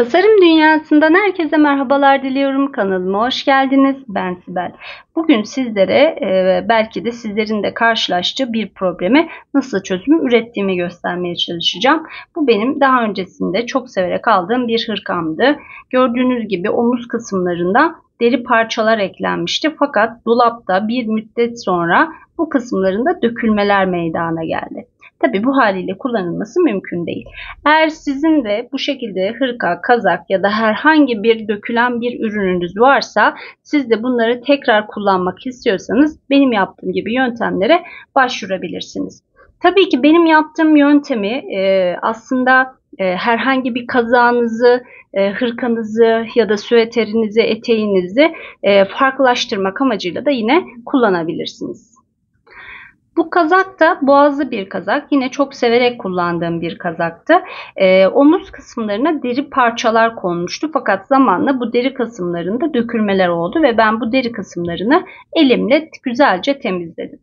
Tasarım dünyasından herkese merhabalar diliyorum. Kanalıma hoş geldiniz. Ben Sibel. Bugün sizlere belki de sizlerin de karşılaştığı bir probleme nasıl çözüm ürettiğimi göstermeye çalışacağım. Bu benim daha öncesinde çok severek aldığım bir hırkamdı. Gördüğünüz gibi omuz kısımlarında deri parçalar eklenmişti. Fakat dolapta bir müddet sonra bu kısımlarında dökülmeler meydana geldi. Tabii bu haliyle kullanılması mümkün değil. Eğer sizin de bu şekilde hırka, kazak ya da herhangi bir dökülen bir ürününüz varsa siz de bunları tekrar kullanmak istiyorsanız benim yaptığım gibi yöntemlere başvurabilirsiniz. Tabii ki benim yaptığım yöntemi aslında herhangi bir kazağınızı, hırkanızı ya da süveterinizi, eteğinizi farklılaştırmak amacıyla da yine kullanabilirsiniz. Bu kazak da boğazlı bir kazak. Yine çok severek kullandığım bir kazaktı. Omuz kısımlarına deri parçalar konmuştu. Fakat zamanla bu deri kısımlarında dökülmeler oldu ve ben bu deri kısımlarını elimle güzelce temizledim.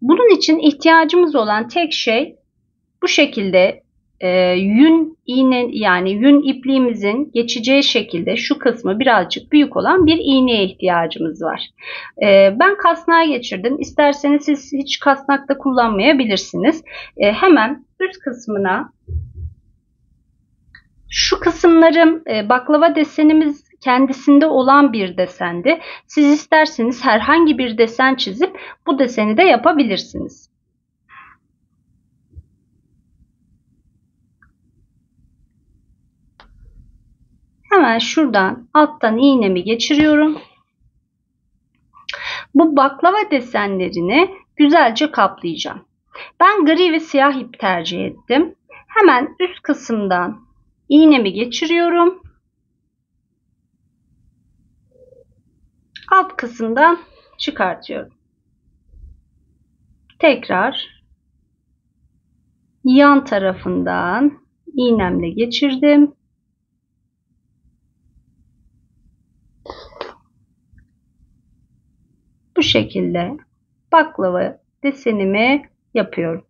Bunun için ihtiyacımız olan tek şey bu şekilde yün iğne, yani yün ipliğimizin geçeceği şekilde şu kısmı birazcık büyük olan bir iğneye ihtiyacımız var. Ben kasnağa geçirdim. İsterseniz siz hiç kasnak da kullanmayabilirsiniz. Hemen üst kısmına şu kısımlarım baklava desenimiz kendisinde olan bir desendi. Siz isterseniz herhangi bir desen çizip bu deseni de yapabilirsiniz. Hemen şuradan alttan iğnemi geçiriyorum. Bu baklava desenlerini güzelce kaplayacağım. Ben gri ve siyah ip tercih ettim. Hemen üst kısımdan iğnemi geçiriyorum. Alt kısımdan çıkartıyorum. Tekrar yan tarafından iğnemle geçirdim. Bu şekilde baklava desenimi yapıyorum.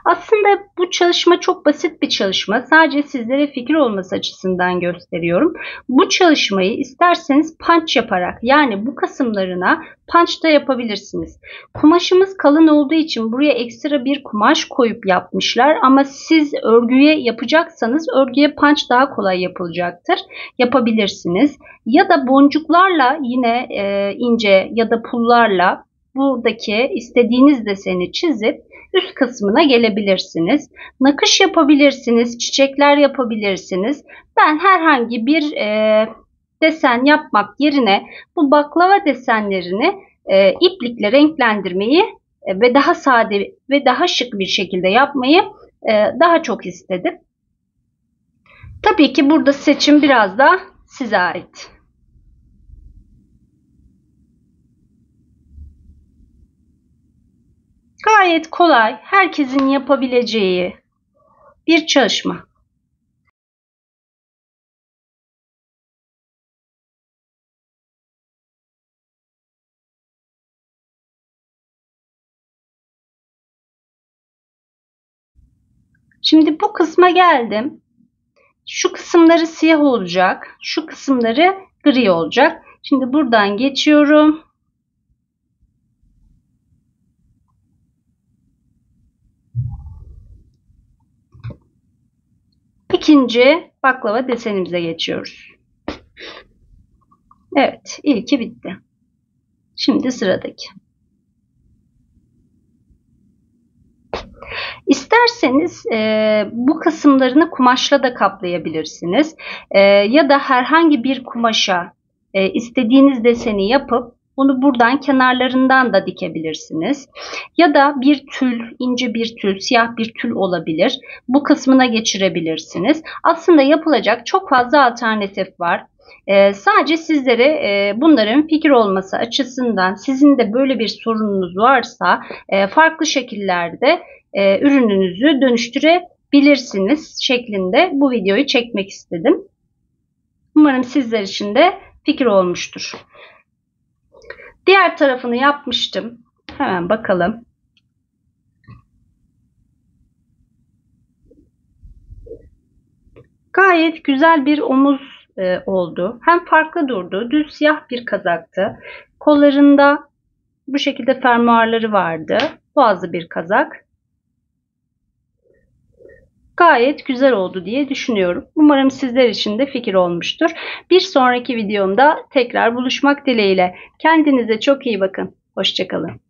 Aslında bu çalışma çok basit bir çalışma. Sadece sizlere fikir olması açısından gösteriyorum. Bu çalışmayı isterseniz punch yaparak, yani bu kısımlarına punch da yapabilirsiniz. Kumaşımız kalın olduğu için buraya ekstra bir kumaş koyup yapmışlar. Ama siz örgüye yapacaksanız örgüye punch daha kolay yapılacaktır. Yapabilirsiniz. Ya da boncuklarla yine ince ya da pullarla buradaki istediğiniz deseni çizip üst kısmına gelebilirsiniz. Nakış yapabilirsiniz, çiçekler yapabilirsiniz. Ben herhangi bir desen yapmak yerine bu baklava desenlerini iplikle renklendirmeyi ve daha sade ve daha şık bir şekilde yapmayı daha çok istedim. Tabii ki burada seçim biraz da size ait. Gayet kolay, herkesin yapabileceği bir çalışma. Şimdi bu kısma geldim. Şu kısımları siyah olacak, şu kısımları gri olacak. Şimdi buradan geçiyorum. İkinci baklava desenimize geçiyoruz. Evet, ilki bitti. Şimdi sıradaki. İsterseniz bu kısımlarını kumaşla da kaplayabilirsiniz. Ya da herhangi bir kumaşa istediğiniz deseni yapıp bunu buradan kenarlarından da dikebilirsiniz. Ya da bir tül, ince bir tül, siyah bir tül olabilir. Bu kısmına geçirebilirsiniz. Aslında yapılacak çok fazla alternatif var. Sadece sizlere bunların fikir olması açısından sizin de böyle bir sorununuz varsa farklı şekillerde ürününüzü dönüştürebilirsiniz şeklinde bu videoyu çekmek istedim. Umarım sizler için de fikir olmuştur. Diğer tarafını yapmıştım. Hemen bakalım. Gayet güzel bir omuz oldu. Hem farklı durdu. Düz siyah bir kazaktı. Kollarında bu şekilde fermuarları vardı. Boğazlı bir kazak. Gayet güzel oldu diye düşünüyorum. Umarım sizler için de fikir olmuştur. Bir sonraki videomda tekrar buluşmak dileğiyle. Kendinize çok iyi bakın. Hoşça kalın.